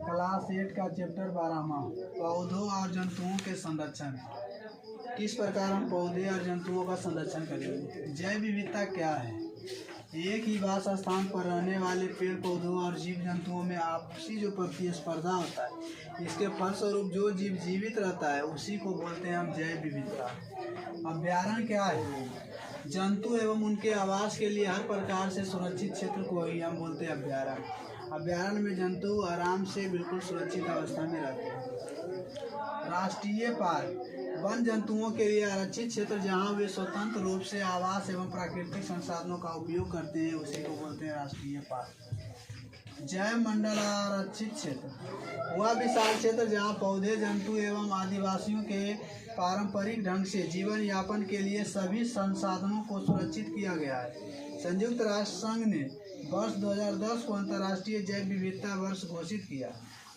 Class 8 का chapter 12वां पौधों और जंतुओं के संरक्षण। किस प्रकार हम पौधे और जंतुओं का संरक्षण करेंगे। जैव विविधता क्या है। एक ही वास स्थान पर रहने वाले पेड़ पौधों और जीव जंतुओं में आपसी जो प्रतिस्पर्धा होता है, इसके फलस्वरूप जो जीव जीवित रहता है उसी को बोलते हैं हम जैव विविधता। अभ्यारण्य क्या है। जंतु एवं उनके आवास के लिए हर प्रकार से सुरक्षित क्षेत्र को ही हम बोलते हैं अभ्यारण्य। अभ्यारण्य में जंतु आराम से बिल्कुल सुरक्षित अवस्था में रहते हैं। राष्ट्रीय पार्क वन जंतुओं के लिए आरक्षित क्षेत्र जहां वे स्वतंत्र रूप से आवास एवं प्राकृतिक संसाधनों का उपयोग करते हैं, उसी को बोलते हैं राष्ट्रीय पार्क। जैव मंडल आरक्षित क्षेत्र वह विशाल क्षेत्र जहां पौधे जंतु एवं आदिवासियों के पारंपरिक ढंग से जीवन यापन के लिए सभी संसाधनों को सुरक्षित किया गया है। संयुक्त राष्ट्र संघ ने वर्ष 2010 को अंतर्राष्ट्रीय जैव विविधता वर्ष घोषित किया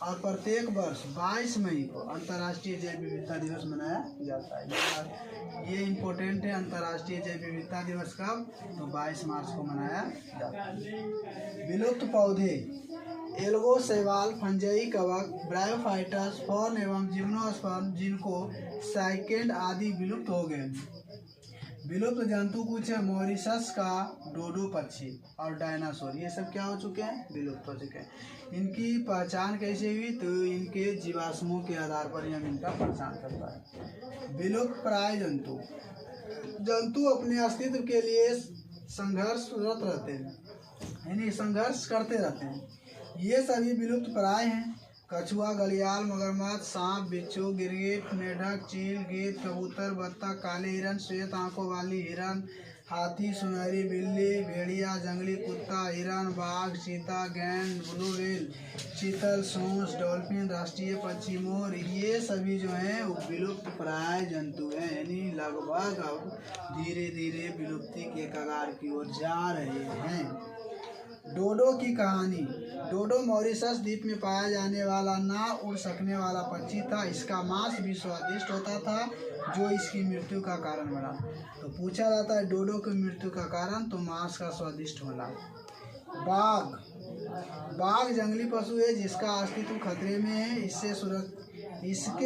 और प्रत्येक वर्ष 22 मई को अंतर्राष्ट्रीय जैव विविधता दिवस मनाया जाता है। ये इम्पोर्टेंट है। अंतर्राष्ट्रीय जैव विविधता दिवस कब, तो 22 मार्च को मनाया जाता है। विलुप्त पौधे एल्गो, शैवाल, फंजाई, कवक, ब्रायोफाइटस, फॉर्न एवं जिम्नोस्पर्म जिनको साइकेड आदि विलुप्त हो गए। विलुप्त जंतु कुछ है मॉरिशस का डोडो पक्षी और डायनासोर, ये सब क्या हो चुके हैं, विलुप्त हो चुके हैं। इनकी पहचान कैसे हुई, तो इनके जीवाश्मों के आधार पर हम इनका पहचान करता है। विलुप्त प्राय जंतु जंतु अपने अस्तित्व के लिए संघर्षरत रहते हैं, यानी संघर्ष करते रहते हैं। ये सभी विलुप्त प्राय हैं। कछुआ, घड़ियाल, मगरमच्छ, सांप, बिच्छू, गिरगिट, मेढक, चील, गीद, कबूतर, बत्तख, काले हिरन, श्वेत आंखों वाली हिरन, हाथी, सुनहरी बिल्ली, भेड़िया, जंगली कुत्ता, हिरन, बाघ, चीता, गैंड, ब्लू व्हेल, चीतल, सोंस, डॉल्फिन, राष्ट्रीय पक्षी मोर, ये सभी जो हैं वो विलुप्त प्राय जंतु हैं, यानी लगभग अब धीरे धीरे विलुप्ति के कगार की ओर जा रहे हैं। डोडो की कहानी। डोडो मॉरिशस द्वीप में पाया जाने वाला ना उड़ सकने वाला पक्षी था। इसका मांस भी स्वादिष्ट होता था, जो इसकी मृत्यु का कारण बना। तो पूछा जाता है डोडो की मृत्यु का कारण, तो मांस का स्वादिष्ट होना। बाघ जंगली पशु है जिसका अस्तित्व खतरे में है। इसके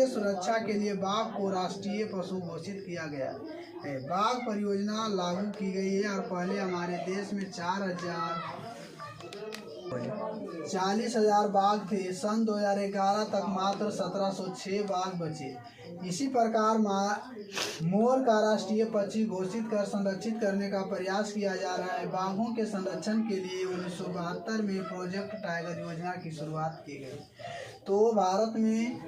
सुरक्षा के लिए बाघ को राष्ट्रीय पशु घोषित किया गया है। बाघ परियोजना लागू की गई है और पहले हमारे देश में 40,000 बाघ थे। सन 2011 तक मात्र 1706 बाघ बचे। इसी प्रकार मोर का राष्ट्रीय पक्षी घोषित कर संरक्षित करने का प्रयास किया जा रहा है। बाघों के संरक्षण के लिए 1972 में प्रोजेक्ट टाइगर योजना की शुरुआत की गई। तो भारत में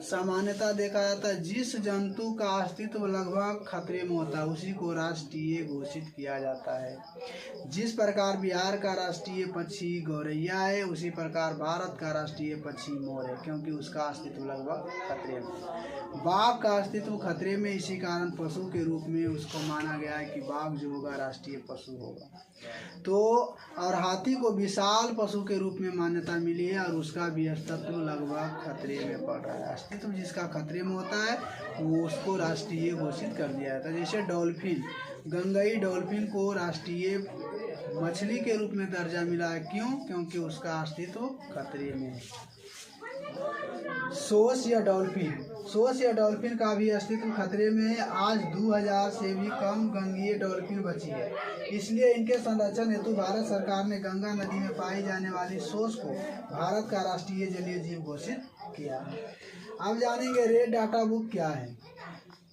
सामान्यतः देखा जाता है जिस जंतु का अस्तित्व लगभग खतरे में होता है उसी को राष्ट्रीय घोषित किया जाता है। जिस प्रकार बिहार का राष्ट्रीय पक्षी गौरैया है, उसी प्रकार भारत का राष्ट्रीय पक्षी मोर है, क्योंकि उसका अस्तित्व लगभग खतरे में। बाघ का अस्तित्व खतरे में, इसी कारण पशु के रूप में उसको माना गया है कि बाघ जो होगा राष्ट्रीय पशु होगा। तो और हाथी को विशाल पशु के रूप में मान्यता मिली है और उसका भी अस्तित्व लगभग खतरे में पड़ रहा है। अस्तित्व जिसका खतरे में होता है वो उसको राष्ट्रीय घोषित कर दिया जाता है। जैसे डॉल्फिन, गंगई डॉल्फिन को राष्ट्रीय मछली के रूप में दर्जा मिला है। क्यों? क्योंकि उसका अस्तित्व खतरे में है। सोस या डॉल्फिन का भी अस्तित्व खतरे में है। आज 2000 से भी कम गंगीय डॉल्फिन बची है। इसलिए इनके संरक्षण हेतु भारत सरकार ने गंगा नदी में पाई जाने वाली सोस को भारत का राष्ट्रीय जलीय जीव घोषित किया। अब जानेंगे रेड डाटा बुक क्या है।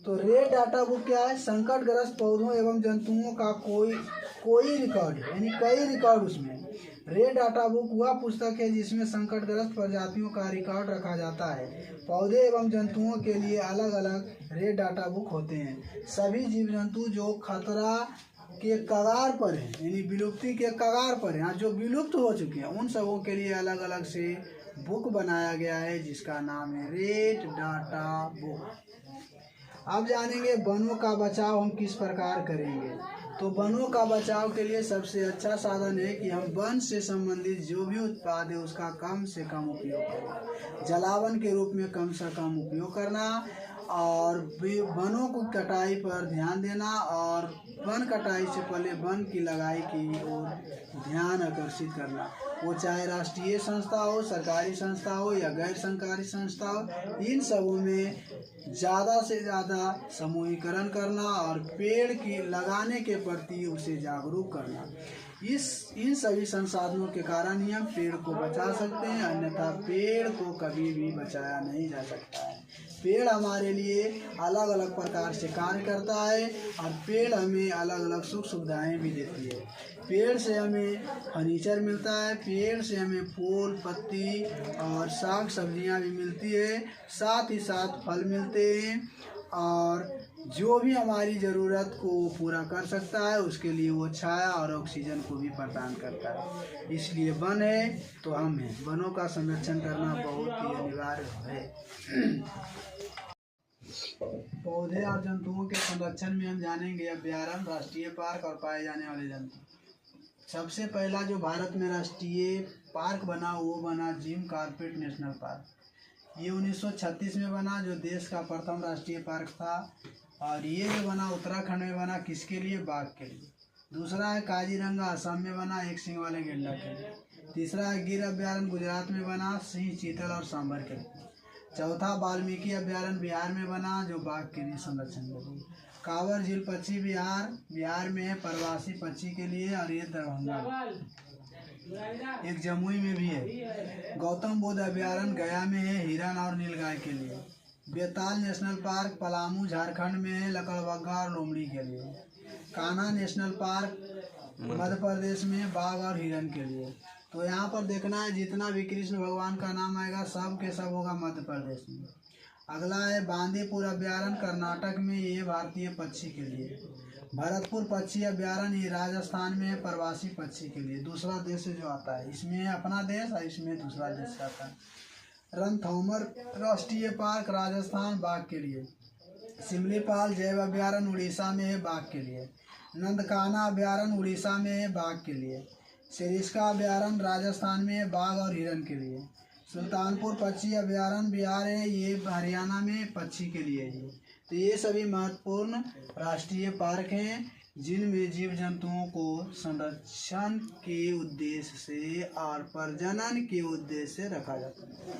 तो रेड डाटा बुक क्या है? संकटग्रस्त पौधों एवं जंतुओं का कोई रिकॉर्ड, यानी कई रिकॉर्ड उसमें। रेड डाटा बुक वह पुस्तक है जिसमें संकटग्रस्त प्रजातियों का रिकॉर्ड रखा जाता है। पौधे एवं जंतुओं के लिए अलग अलग रेड डाटा बुक होते हैं। सभी जीव जंतु जो खतरा के कगार पर हैं, यानी विलुप्ति के कगार पर हैं, जो विलुप्त हो चुके हैं, उन सबों के लिए अलग अलग से बुक बनाया गया है जिसका नाम है रेड डाटा बुक। अब जानेंगे वनों का बचाव हम किस प्रकार करेंगे। तो वनों का बचाव के लिए सबसे अच्छा साधन है कि हम वन से संबंधित जो भी उत्पाद है उसका कम से कम उपयोग करें। जलावन के रूप में कम से कम उपयोग करना और वनों को कटाई पर ध्यान देना और वन कटाई से पहले वन की लगाई की ओर ध्यान आकर्षित करना, वो चाहे राष्ट्रीय संस्था हो, सरकारी संस्था हो या गैर सरकारी संस्था हो, इन सबों में ज़्यादा से ज़्यादा समूहीकरण करना और पेड़ की लगाने के प्रति उसे जागरूक करना। इन सभी संसाधनों के कारण ही हम पेड़ को बचा सकते हैं, अन्यथा पेड़ को कभी भी बचाया नहीं जा सकता है। पेड़ हमारे लिए अलग अलग प्रकार से कार्य करता है और पेड़ हमें अलग अलग सुख सुविधाएं भी देती है। पेड़ से हमें फर्नीचर मिलता है, पेड़ से हमें फूल पत्ती और साग सब्जियां भी मिलती है, साथ ही साथ फल मिलते हैं और जो भी हमारी ज़रूरत को पूरा कर सकता है उसके लिए वो छाया और ऑक्सीजन को भी प्रदान करता है। इसलिए वन है तो हम हैं, वनों का संरक्षण करना बहुत ही अनिवार्य है। पौधे और जंतुओं के संरक्षण में हम जानेंगे अभयारण्य, राष्ट्रीय पार्क और पाए जाने वाले जंतु। सबसे पहला जो भारत में राष्ट्रीय पार्क बना वो बना जिम कॉर्बेट नेशनल पार्क। ये 1936 में बना, जो देश का प्रथम राष्ट्रीय पार्क था। और ये जो बना उत्तराखंड में बना, किसके लिए? बाघ के लिए। दूसरा है काजीरंगा, असम में बना, एक सिंह वाले गेंडा के लिए। तीसरा है गिर अभयारण्य, गुजरात में बना, सिंह, चीतल और सांभर के लिए। चौथा वाल्मीकि अभयारण्य, बिहार में बना, जो बाघ के लिए संरक्षण के लिए। कांवर झील पक्षी बिहार में है, प्रवासी पक्षी के लिए। और ये दरभंगा, एक जमुई में भी है। गौतम बुद्ध अभयारण्य गया में है, हिरन और नीलगाय के लिए। बेताल नेशनल पार्क पलामू झारखंड में है, लकड़बग्घा और लोमड़ी के लिए। कान्हा नेशनल पार्क मध्य प्रदेश में, बाघ और हिरन के लिए। तो यहाँ पर देखना है जितना भी कृष्ण भगवान का नाम आएगा सब के सब होगा मध्य प्रदेश में। अगला है बांदीपुर अभयारण्य कर्नाटक में, ये भारतीय पक्षी के लिए। भरतपुर पक्षी अभयारण्य ये राजस्थान में है, प्रवासी पक्षी के लिए। दूसरा देश से जो आता है, इसमें अपना देश और इसमें दूसरा देश से आता है। रणथंभौर राष्ट्रीय पार्क राजस्थान, बाघ के लिए। सिमलीपाल जैव अभयारण्य उड़ीसा में है, बाघ के लिए। नंदकाना अभयारण्य उड़ीसा में है, बाघ के लिए। सरिस्का अभयारण्य राजस्थान में है, बाघ और हिरन के लिए। सुल्तानपुर पक्षी अभयारण्य बिहार है, ये हरियाणा में पक्षी के लिए है। तो ये सभी महत्वपूर्ण राष्ट्रीय पार्क हैं जिनमें जीव जंतुओं को संरक्षण के उद्देश्य से और प्रजनन के उद्देश्य से रखा जाता है।